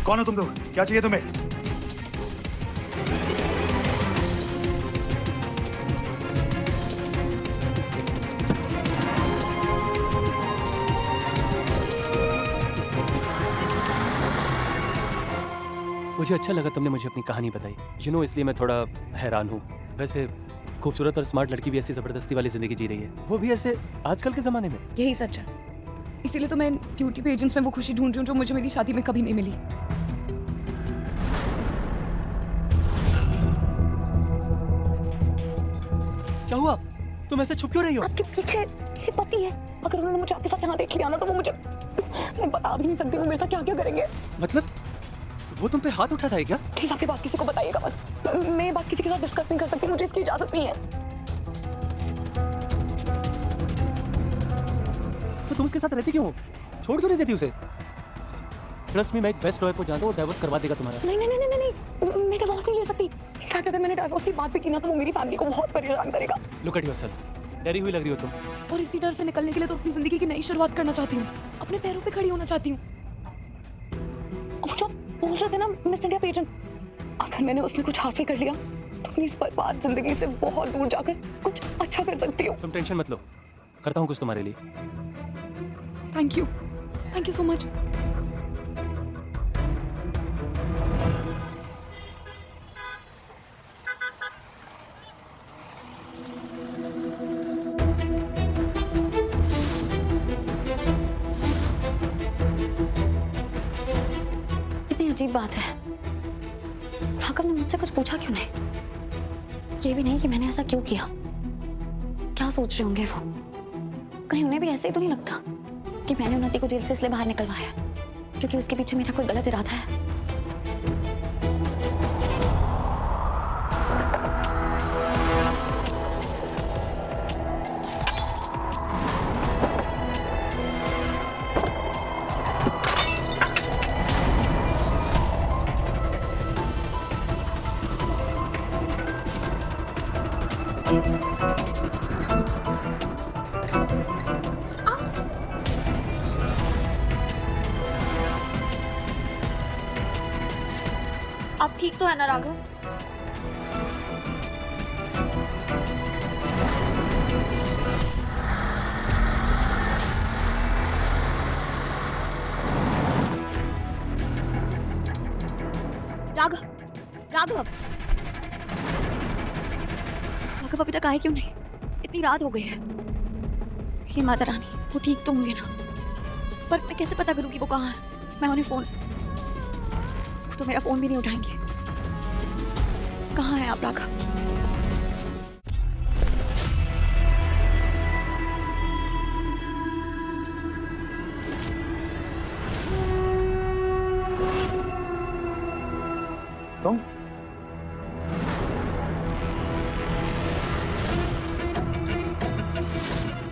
कौन हो तुम लोग? क्या चाहिए तुम्हें? मुझे अच्छा लगा तुमने मुझे अपनी कहानी बताई। इसलिए मैं थोड़ा हैरान हूँ। वैसे खूबसूरत और स्मार्ट लड़की भी ऐसी जबरदस्ती वाली जिंदगी जी रही है, वो भी ऐसे आजकल के जमाने में। यही सच है, इसीलिए तो मैं ब्यूटी पेजेंट्स में वो खुशी ढूंढ रही हूँ जो मुझे मेरी शादी में कभी नहीं मिली। क्या हुआ? तुम ऐसे छुप क्यों रही हो? आपके पीछे ये पति है। अगर उन्होंने मुझे आपके साथ यहाँ देख लिया ना तो वो मुझे, मैं बता भी नहीं सकती वो मेरे साथ क्या क्या करेंगे। मतलब वो तुम पे हाथ उठाता है क्या? प्लीज आपकी बात किसी को बताइएगा मत। मैं ये बात किसी के साथ डिस्कस नहीं कर सकती, मुझे इसकी इजाजत नहीं है। तो तुम उसके साथ रहती क्यों हो? छोड़ क्यों नहीं देती उसे? ट्रस्ट मी, मैं एक बेस्ट लॉयर को जानता हूँ, डाइवोर्स करवा देगा तुम्हारा। नहीं नहीं नहीं नहीं नहीं, मैं डिवोर्स नहीं ले सकती। इनफैक्ट अगर मैंने डिवोर्स की बात भी की ना तो वो मेरी फैमिली को बहुत परेशान करेगा। लुक एट योरसेल्फ, डरी हुई लग रही हो तुम। और इसी डर से निकलने के लिए तो अपनी जिंदगी की नई शुरुआत करना चाहती हूँ, अपने पैरों पे खड़ी होना चाहती हूँ। जो बोल रहे थे ना मिस इंडिया पेजेंट, अगर मैंने उसमें कुछ हासिल कर लिया तो अपनी इस बर्बाद जिंदगी से बहुत दूर जाकर कुछ अच्छा कर सकती हूँ। तुम टेंशन मत लो, करता हूँ कुछ तुम्हारे लिए। Thank you so much. कितनी अजीब बात है, राघव ने मुझसे कुछ पूछा क्यों नहीं? ये भी नहीं कि मैंने ऐसा क्यों किया। क्या सोच रहे होंगे वो? कहीं उन्हें भी ऐसे ही तो नहीं लगता कि मैंने उन्नति को जेल से इसलिए बाहर निकलवाया क्योंकि उसके पीछे मेरा कोई गलत इरादा है? आप ठीक तो है ना राघव? राघव राघव राघव अभी तक आए क्यों नहीं? इतनी रात हो गई है। हे माता रानी, वो ठीक तो होंगे ना? पर मैं कैसे पता करूं कि वो कहाँ है? मैं उन्हें फोन, वो तो मेरा फोन भी नहीं उठाएंगे। कहाँ है आप राघव? तुम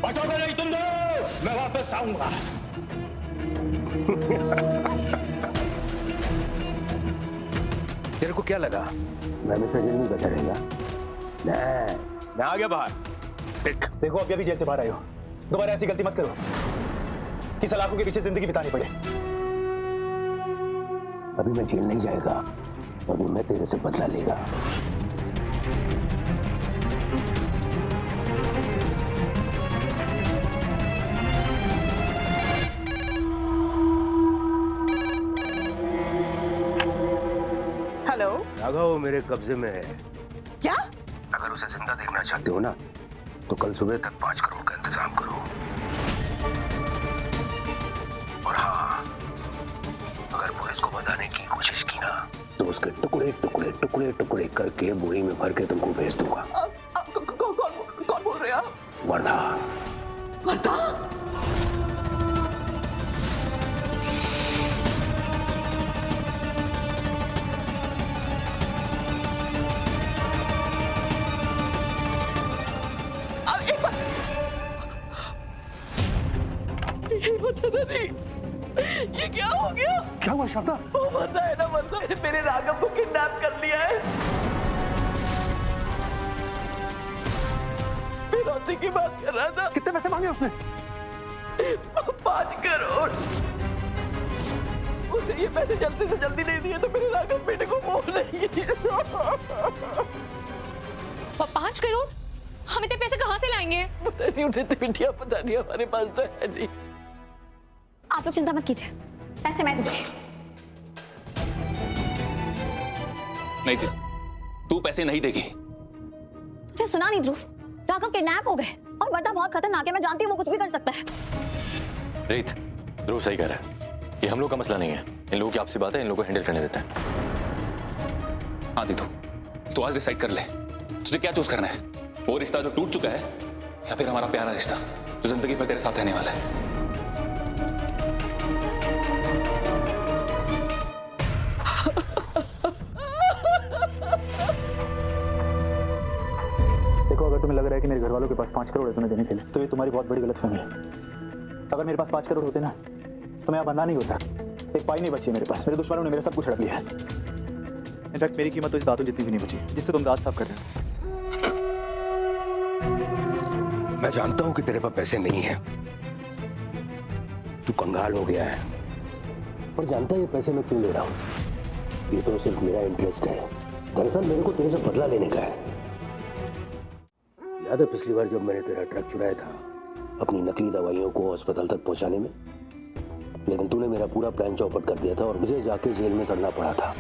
बचोगे नहीं तुम दो, मैं वापस आऊंगा। तेरे को क्या लगा मैं सजन में बैठा रहेगा? नहीं, मैं आ गया बाहर। देखो अभी अभी जेल से बाहर आए हो, दोबारा ऐसी गलती मत करो कि सलाखों के पीछे जिंदगी बितानी पड़े। अभी मैं जेल नहीं जाएगा, अभी मैं तेरे से बदला लेगा। हेलो, राघव मेरे कब्जे में है। क्या? अगर उसे जिंदा देखना चाहते हो ना तो कल सुबह तक 5 करोड़ का इंतजाम करो। और हाँ, अगर पुलिस को बताने की कोशिश की ना तो उसके टुकड़े टुकड़े टुकड़े टुकड़े करके बोरी में भर के तुमको भेज दूंगा। कौन बोल रहे हैं आप? वर्धा। वर्धा? ये क्या हो गया? क्या हुआ शारदा? वो बंदा है ना, मतलब मेरे राघव को किडनैप कर लिया है। फिरौती की बात कर रहा था। कितने पैसे मांगे उसने? 5 करोड़। उसे ये पैसे जल्दी से जल्दी नहीं दिए तो मेरे राघव बेटे को मोह नहीं। 5 करोड़? हम इतने पैसे कहाँ से लाएंगे? पता नहीं उन्हें तो बिटिया, पता नहीं, हमारे पास तो है नहीं। आप लोग चिंता मत कीजिए, पैसे मैं दूंगी। नहीं दे, तू पैसे नहीं देगी। तुमने सुना नहीं ध्रुव, राघव किडनैप हो गए और वरदा बहुत खतरनाक है, मैं जानती हूँ वो कुछ भी कर सकता है। रीत, ध्रुव सही कह रहा है, ये हम लोग का मसला नहीं है, इन लोगों की आपसी बात है, इन लोगों को हैंडल करने देते हैं। हाँ दीदू, तू आज डिसाइड कर ले, तुझे क्या चूज करना है, वो रिश्ता जो टूट चुका है या फिर हमारा प्यारा रिश्ता जो जिंदगी भर तेरे साथ रहने वाला है। देखो, अगर तुम्हें लग रहा है कि मेरे घर वालों के पास 5 करोड़ है तुम्हें देने के लिए, तो ये तुम्हारी बहुत बड़ी गलतफहमी है। अगर मेरे पास 5 करोड़ होते ना तो मैं यहाँ बंदा नहीं होता। एक पाई नहीं बची है मेरे पास, मेरे दुश्मनों ने मेरा सब कुछ हड़प लिया है। इनफैक्ट मेरी कीमत तो इस दांतों जितनी भी नहीं बची जिससे तुम दांत साफ कर रहे हो। मैं जानता हूं कि तेरे पास पैसे नहीं है, तू कंगाल हो गया है, पर जानता है ये पैसे मैं क्यों ले रहा हूं? ये तो सिर्फ मेरा इंटरेस्ट है। दरअसल मेरे को तेरे से बदला लेने का है। याद है पिछली बार जब मैंने तेरा ट्रक चुराया था अपनी नकली दवाइयों को अस्पताल तक पहुंचाने में? लेकिन तूने मेरा पूरा प्लान चौपट कर दिया था और मुझे जाके जेल में सड़ना पड़ा था।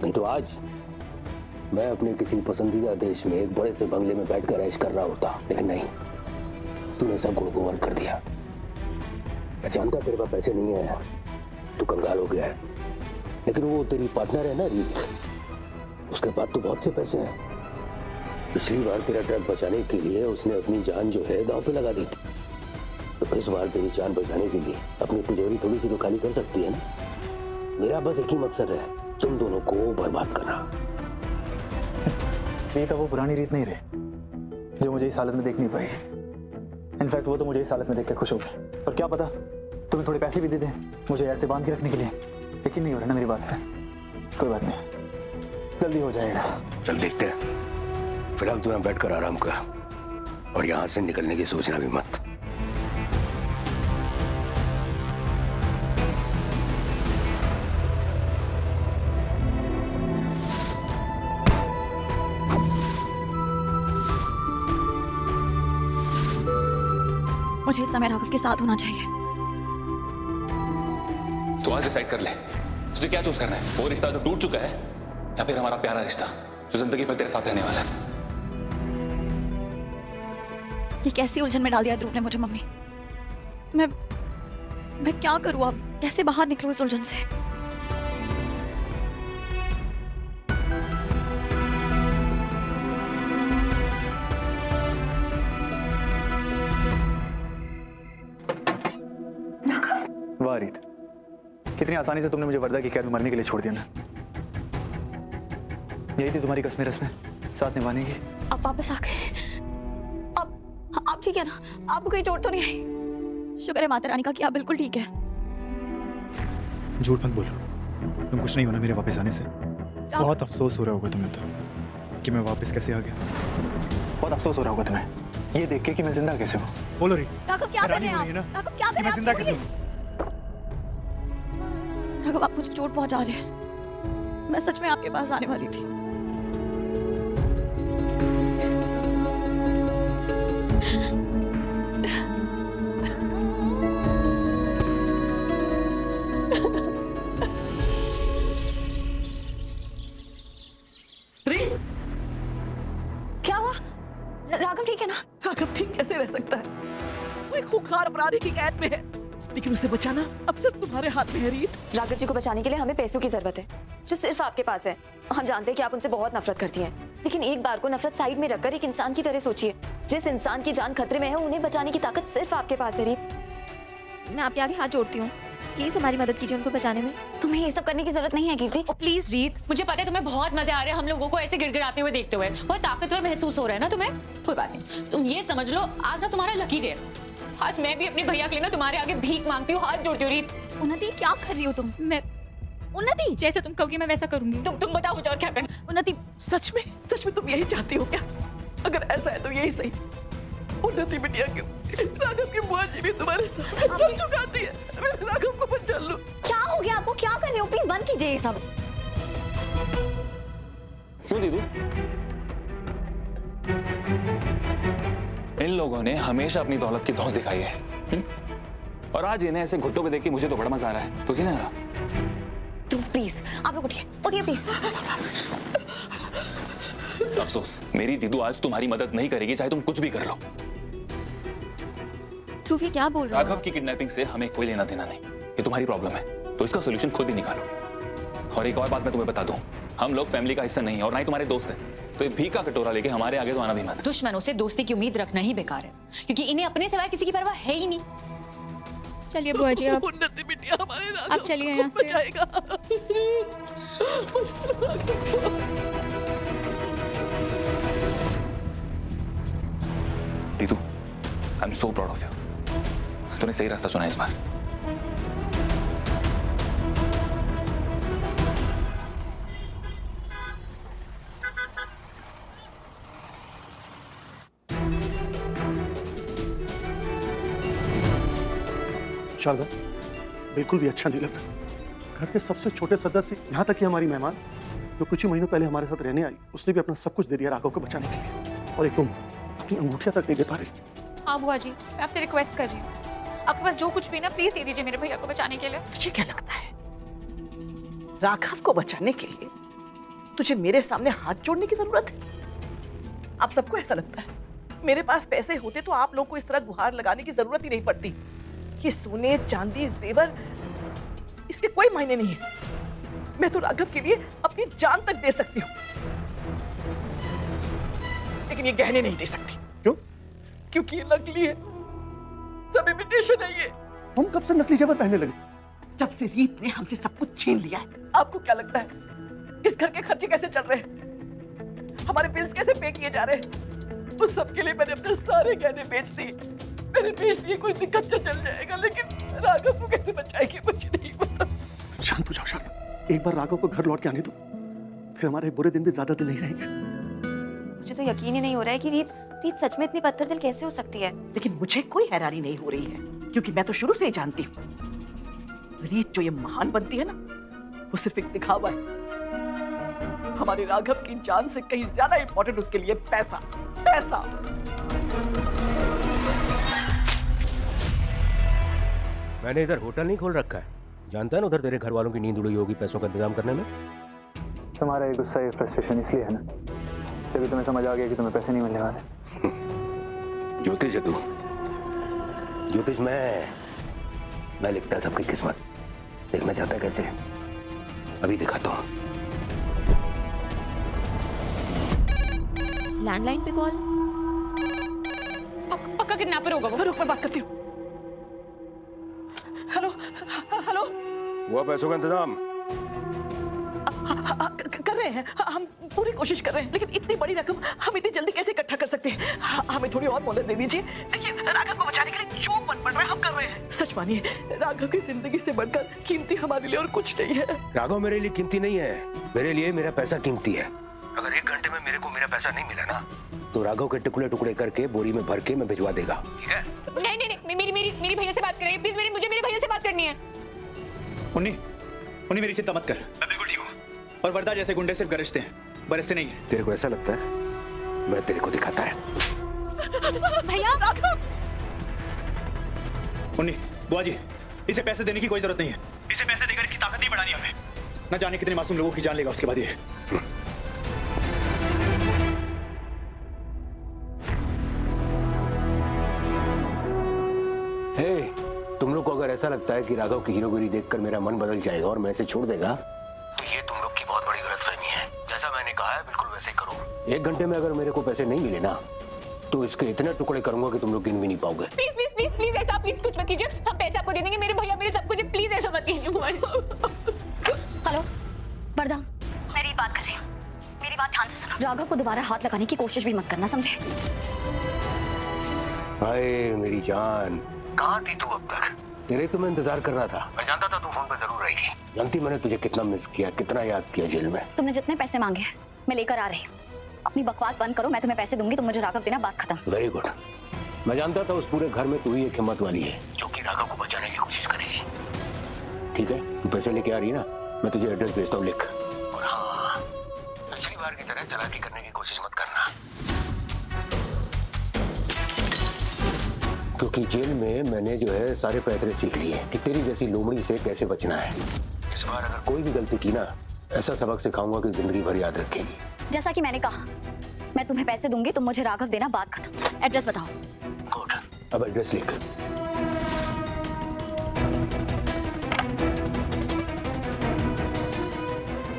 नहीं तो आज मैं अपने किसी पसंदीदा देश में एक बड़े से बंगले में बैठकर ऐश कर रहा होता, लेकिन नहीं, तूने सब गुड़ गोबर कर दिया। मैं जानता तेरे पास पैसे नहीं है, तू कंगाल हो गया है, लेकिन वो तेरी पार्टनर है ना रीत, उसके पास तो बहुत से पैसे हैं। पिछली बार तेरा ट्रक बचाने के लिए उसने अपनी जान जो है दांव पे लगा दी थी, तो इस बार तेरी जान बचाने के लिए अपनी तिजोरी थोड़ी सी तो खाली कर सकती है ना। मेरा बस एक ही मकसद है, तुम दोनों को बर्बाद करना। रीत वो पुरानी रीत नहीं रही जो मुझे इस हालत में देख नहीं पाई। इनफैक्ट वो तो मुझे इस हालत में देख के खुश हो गए। और क्या पता तुम्हें थोड़े पैसे भी दे दें मुझे ऐसे बांध के रखने के लिए। यकीन नहीं हो रहा ना मेरी बात पे? कोई बात नहीं, जल्दी हो जाएगा। चल देखते हैं। फिलहाल तू यहाँ बैठकर आराम कर और यहाँ से निकलने की सोचना भी मत। मुझे इस समय राघव के साथ होना चाहिए। तू आज डिसाइड कर ले, तुझे क्या चूज करना है, वो रिश्ता जो टूट चुका है या फिर हमारा प्यारा रिश्ता जो जिंदगी भर तेरे साथ रहने वाला है। ये कैसी उलझन में डाल दिया ध्रुव ने मुझे मम्मी। मैं क्या करूं अब? कैसे बाहर निकलूं इस उलझन से? वाह रीत, कितनी आसानी से तुमने मुझे वरदा की कैद में मरने के लिए छोड़ दिया ना। यही थी तुम्हारी कसमें रस्में साथ निभाने की। आप वापस आ गए। आप ठीक है ना? आपको कोई चोट तो नहीं आई? शुक्र है माता रानी का कि आप बिल्कुल ठीक है। झूठ मत बोलो, तुम कुछ नहीं होना मेरे वापस आने से। बहुत अफसोस हो रहा होगा तुम्हें तो कि मैं वापस कैसे आ गया। बहुत अफसोस हो रहा होगा तुम्हें ये देख के कि मैं जिंदा कैसे हूँ। बोलो रीत, राघव क्या कर रहे हैं आप? राघव क्या कर रहे हैं? मैं जिंदा कैसे हूँ? राघव आप मुझे चोट पहुंचा रहे हैं। मैं सच में आपके पास आने वाली थी। क्या हुआ? राघव ठीक है ना? राघव ठीक कैसे रह सकता है? वो एक खूंखार अपराधी की कैद में है, लेकिन उसे बचाना अब सिर्फ तुम्हारे हाथ में है रीत। राघव जी को बचाने के लिए हमें पैसों की जरूरत है जो सिर्फ आपके पास है। हम जानते हैं कि आप उनसे बहुत नफरत करती हैं, लेकिन एक बार को नफरत साइड में रखकर एक इंसान की तरह सोचिए। जिस इंसान की जान खतरे में है उन्हें बचाने की ताकत सिर्फ आपके पास है रीत। मैं आपके आगे हाथ जोड़ती हूँ, प्लीज हमारी मदद कीजिए उनको बचाने में। तुम्हें ये सब करने की जरूरत नहीं है कीर्ति। प्लीज रीत, मुझे पता है तुम्हें बहुत मजे आ रहे हैं हम लोगों को ऐसे गिड़गिड़ाते हुए देखते हुए। बहुत ताकतवर महसूस हो रहा है ना तुम्हें? कोई बात नहीं, तुम ये समझ लो आज ना तुम्हारा लकी डे। आज मैं भी अपने भैया के लिए ना तुम्हारे आगे भीख मांगती हूँ, हाथ जोड़ती हूँ। रीत, उन्नति क्या कर रही हो तुम? मैं उन्नति जैसे तुम कहोगी मैं वैसा करूंगी। तुम बताओ मुझे और क्या करना। उन्नति सच में तुम यही चाहती हो क्या? अगर ऐसा है तो यही सही। उन्नति बिटिया के राघव की बुआ जी भी तुम्हारे साथ सब चुकाती है। मैं राघव को बचा लूं। क्या हो गया आपको? क्या कर रहे हो? प्लीज बंद कीजिए ये सब। क्यों दीदू? इन लोगों ने हमेशा अपनी दौलत की धौंस दिखाई है, और आज इन्हें ऐसे घुट्टों पे देख के मुझे तो बड़ा मजा आ रहा है। तुझे नहीं आ रहा? ध्रुव प्लीज, आप लोग उठिए, उठिए प्लीज। अफसोस, मेरी दीदू आज तुम्हारी मदद नहीं करेगी, चाहे तुम कुछ भी कर लो। ध्रुव ये क्या बोल रहे हो? राघव की किडनैपिंग से हमें कोई लेना देना नहीं, ये तुम्हारी प्रॉब्लम है, तो इसका सोल्यूशन खुद ही निकालो। और एक और बात मैं तुम्हें बता दूं, हम लोग फैमिली का हिस्सा नहीं है और ना ही तुम्हारे दोस्त हैं, तो ये भीख का कटोरा लेके हमारे आगे तो आना भी मत। दुश्मनों से दोस्ती की उम्मीद रखना ही बेकार है, क्योंकि इन्हें अपने सिवाय किसी की परवाह है ही नहीं। चलिए बुआ जी, आप उन्नति बिटिया हमारे राघव आप चलिए को यहाँ से। बचाएगा। दीदू, I am so proud of you. तूने सही रास्ता चुना इस बार। शारदा, बिल्कुल भी अच्छा नहीं लग रहा। घर के सबसे छोटे सदस्य, यहाँ तक कि हमारी मेहमान जो कुछ ही महीनों पहले हमारे साथ रहने आई, उसने भी अपना सब कुछ दे दिया राघव को बचाने के लिए, और एक तुम अपनी अंगूठियां तक नहीं दे पा रही। हाँ बुआ जी, मैं आपसे रिक्वेस्ट कर रही हूँ, आपके पास जो कुछ भी ना प्लीज दे दीजिए मेरे भैया को बचाने के लिए। तुझे क्या लगता है राघव को बचाने के लिए तुझे मेरे सामने हाथ जोड़ने की जरूरत है? आप सबको ऐसा लगता है मेरे पास पैसे होते तो आप लोगों को इस तरह गुहार लगाने की जरूरत ही नहीं पड़ती। ये सोने, चांदी, जेवर, इसके कोई मायने नहीं है। मैं तो राघव के लिए अपनी जान तक दे सकती हूँ, लेकिन ये गहने नहीं दे सकती। क्यों? क्योंकि ये नकली है, सब इमिटेशन है ये। तुम कब से नकली जेवर पहनने लगे? जब से रीत ने हमसे सब कुछ छीन लिया है। आपको क्या लगता है इस घर के खर्चे कैसे चल रहे हैं, हमारे बिल्स कैसे पे किए जा रहे हैं? उस सब के लिए मैंने अपने सारे गहने बेच दिए। मैंने बेच दिए, कोई दिक्कत से चल जाएगा, लेकिन राघव को कैसे बचाएगी मुझे नहीं पता। शांत हो जाओ शारदा, एक बार राघव को घर लौट के आने दो, फिर हमारे बुरे दिन भी ज्यादा दिन नहीं रहेंगे। मुझे तो यकीन ही नहीं हो रहा है कि रीत सच में इतनी पत्थर दिल कैसे हो सकती है। लेकिन मुझे कोई हैरानी नहीं हो रही है, क्योंकि मैं तो शुरू से ही जानती हूँ रीत जो ये महान बनती है ना, वो सिर्फ एक दिखावा है। हमारे राघव की जान से कहीं ज्यादा इंपॉर्टेंट उसके लिए पैसा, पैसा। मैंने इधर होटल नहीं खोल रखा है, जानता है ना, उधर तेरे घर वालों की नींद उड़ी होगी पैसों का इंतजाम करने में। तुम्हारा ये गुस्सा, ये फ्रस्ट्रेशन इसलिए है ना, तभी तुम्हें समझ आ गया कि तुम्हें पैसे नहीं मिलने वाले। ज्योतिष है तू। ज्योतिष मैं लिखता है सबकी किस्मत। देखना चाहता है कैसे? अभी दिखाता हूँ। लैंडलाइन पे कॉल। पक्का किडनैपर होगा वो। रुक, मैं बात करती हूँ। हेलो हेलो, हुआ पैसों का इंतजाम? कर रहे हैं, हम पूरी कोशिश कर रहे हैं, लेकिन इतनी बड़ी रकम हम इतनी जल्दी कैसे इकट्ठा कर सकते हैं? हमें थोड़ी और मोहलत दे दीजिए। देखिए, राघव को बचाने के लिए जो मन पड़ रहा है हम कर रहे हैं। सच मानिए, राघव की जिंदगी से बढ़कर कीमती हमारे लिए और कुछ नहीं है। राघव मेरे लिए कीमती नहीं है, मेरे लिए मेरा पैसा कीमती है। अगर 1 घंटे में मेरे को मेरा पैसा नहीं मिला ना, तो राघव के टुकड़े टुकड़े करके बोरी में भर के मैं भिजवा देगा, ठीक है? नहीं नहीं नहीं, मेरी भैया से बात करिए प्लीज, मुझे मेरे भैया से बात करनी है। उन्हीं मेरी चिंता मत कर, मैं बिल्कुल ठीक हूँ। और वर्दा जैसे गुंडे सिर्फ गरजते हैं, बरसते नहीं है। तेरे को ऐसा लगता है? मैं तेरे को दिखाता है। भैया, उन्हीं, बुआ जी, इसे पैसे देने की कोई जरूरत नहीं है। इसे पैसे देकर इसकी ताकत नहीं बढ़ानी हमें। न जाने कितने मासूम लोगों की जान लेगा उसके बाद ये। तुम लोग को अगर ऐसा लगता है कि राघव की हीरोगिरी देखकर मेरा मन बदल जाएगा और मैं इसे छोड़ देगा, तो ये तुम लोग की बहुत बड़ी गलतफहमी है। जैसा मैंने कहा है बिल्कुल वैसे ही करो। 1 घंटे में अगर मेरे को पैसे नहीं मिले ना, तो इसके इतने टुकड़े करूंगा कि तुम लोग गिन भी नहीं पाओगे। प्लीज प्लीज प्लीज प्लीज ऐसा प्लीज कुछ मत कीजिए, हम पैसे आपको दे देंगे, मेरे भैया मेरे सब कुछ, प्लीज ऐसा मत कीजिए। हेलो वर्दा, मेरी बात कर रही हूँ, मेरी बात ध्यान से सुनो। राघव को दोबारा हाथ लगाने की कोशिश भी मत करना, समझे? हाय मेरी जान, कहाँ थी तू अब तक? तेरे तो मैं इंतजार कर रहा था। मैं जानता था तू फोन पर जरूर रहेगी। जानती मैंने तुझे कितना मिस किया, कितना याद किया जेल में। तुमने जितने पैसे मांगे मैं लेकर आ रही हूँ। अपनी बकवास बंद करो, मैं तुम्हें पैसे दूंगी, तुम मुझे राघव देना, बात खत्म। Very good. मैं जानता था उस पूरे घर में तू ही एक हिम्मत वाली है जो कि राघव को बचाने की कोशिश करेगी। ठीक है, तू पैसे लेके आ रही है ना, मैं तुझे एड्रेस भेजता हूँ, लिख। और हाँ, पिछली बार की तरह चालाकी करने की कोशिश मत करना, क्योंकि जेल में मैंने जो है सारे पैतरे सीख लिए कि तेरी जैसी लोमड़ी से कैसे बचना है। इस बार अगर कोई भी गलती की ना, ऐसा सबक सिखाऊंगा कि जिंदगी भर याद रखेगी। जैसा कि मैंने कहा, मैं तुम्हें पैसे दूंगी, तुम मुझे राघव देना, बात खत्म। एड्रेस बताओ। गुड, अब एड्रेस लिख।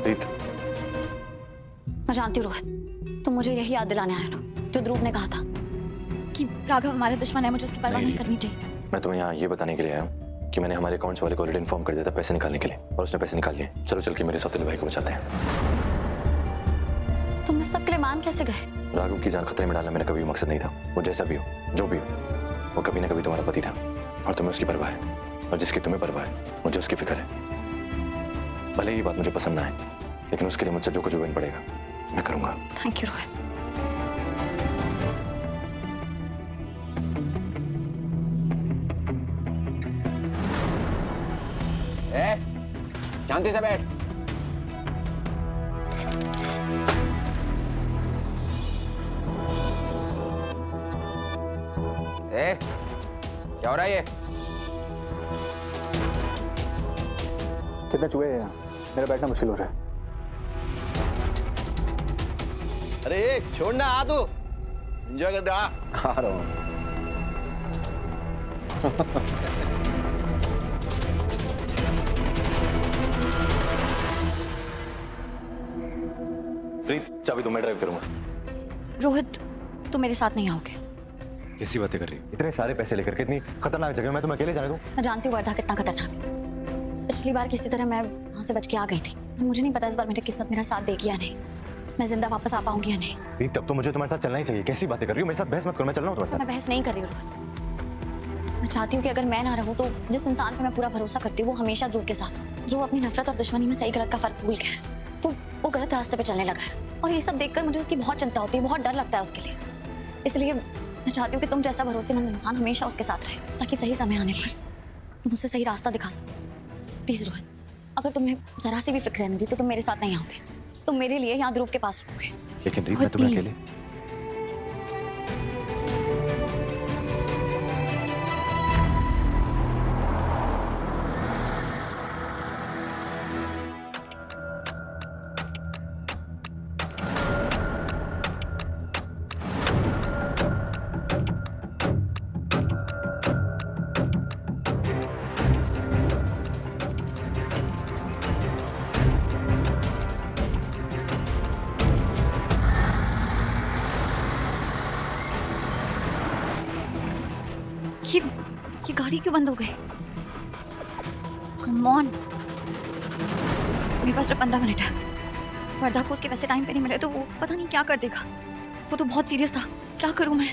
रीत, मैं जानती हूँ रोहित, तुम मुझे यही याद दिलाने आए हो ना जो ध्रुव ने कहा था कि राघव हमारे दुश्मन है, मुझे उसकी परवाह नहीं करनी चाहिए। मैं तुम्हें यहाँ ये बताने के लिए आया हूँ कि मैंने हमारे अकाउंट्स वाले को ऑलरेडी इन्फॉर्म कर दिया था पैसे निकालने के लिए, और उसने पैसे निकाल लिए। चलो चल के मेरे सौतेले भाई को बचाते हैं। तुम इस सब के लिए मान कैसे गए? राघव की जान खतरे में डालना मेरा कभी मकसद नहीं था। वो जैसा भी हो, जो भी हो, वो कभी ना कभी तुम्हारा पति था, और तुम्हें उसकी परवाह है, और जिसकी तुम्हें परवाह है मुझे उसकी फिक्र है। भले ये बात मुझे पसंद ना आए, लेकिन उसके लिए मुझसे जो कुछ बन पड़ेगा मैं करूंगा। Thank you Rohit. शांति से बैठ। क्या हो रहा है ये? कितने चूहे हैं यहाँ? मेरा बैठना मुश्किल हो रहा है। अरे छोड़ना, आ तू एंजॉय कर रहा। आ रहा हूँ। प्रीत, चाबी तो मैं ड्राइव करूंगा। रोहित, तुम मेरे साथ नहीं आओगे। कैसी बातें कर रही हो? इतने सारे पैसे लेकर कितनी खतरनाक जगह मैं तुम्हें अकेले जाने दूं? मैं जानती हूँ वर्धा कितना खतरनाक है। पिछली बार किसी तरह मैं वहां से बच के आ गई थी, और मुझे नहीं पता इस बार मेरी किस्मत मेरा साथ देगी या नहीं, मैं जिंदा वापस आ पाऊंगी या नहीं। प्रीत, तब तो मुझे तुम्हारे साथ चलना ही चाहिए। कैसी बातें कर रही हो? मेरे साथ बहस मत करो, मैं चल रहा हूँ तुम्हारे मैं बहस नहीं कर रही हूँ रोहित। मैं चाहती हूँ कि अगर मैं ना रहूँ तो जिस इंसान पे मैं पूरा भरोसा करती हूँ वो हमेशा ध्रुव के साथ हो। ध्रुव अपनी नफरत और दुश्मनी में सही गलत का फर्क भूल गया है। वो गलत रास्ते पे चलने लगा है, और ये सब देखकर मुझे उसकी बहुत चिंता होती है, बहुत डर लगता है उसके लिए। इसलिए मैं चाहती हूँ कि तुम जैसा भरोसेमंद इंसान हमेशा उसके साथ रहे, ताकि सही समय आने पर तुम उसे सही रास्ता दिखा सको। प्लीज रोहित, अगर तुम्हें जरा सी भी फिक्र रहेगी तो तुम मेरे साथ नहीं आओगे, तुम मेरे लिए यहाँ ध्रुव के पास रहोगे। लेकिन रीत, मैं तुम्हें अकेले ये गाड़ी क्यों बंद हो गई? Come on, मेरे पास सिर्फ 15 मिनट है। वर्धा को उसके पैसे टाइम पे नहीं मिले तो वो पता नहीं क्या कर देगा। वो तो बहुत सीरियस था, क्या करूं मैं?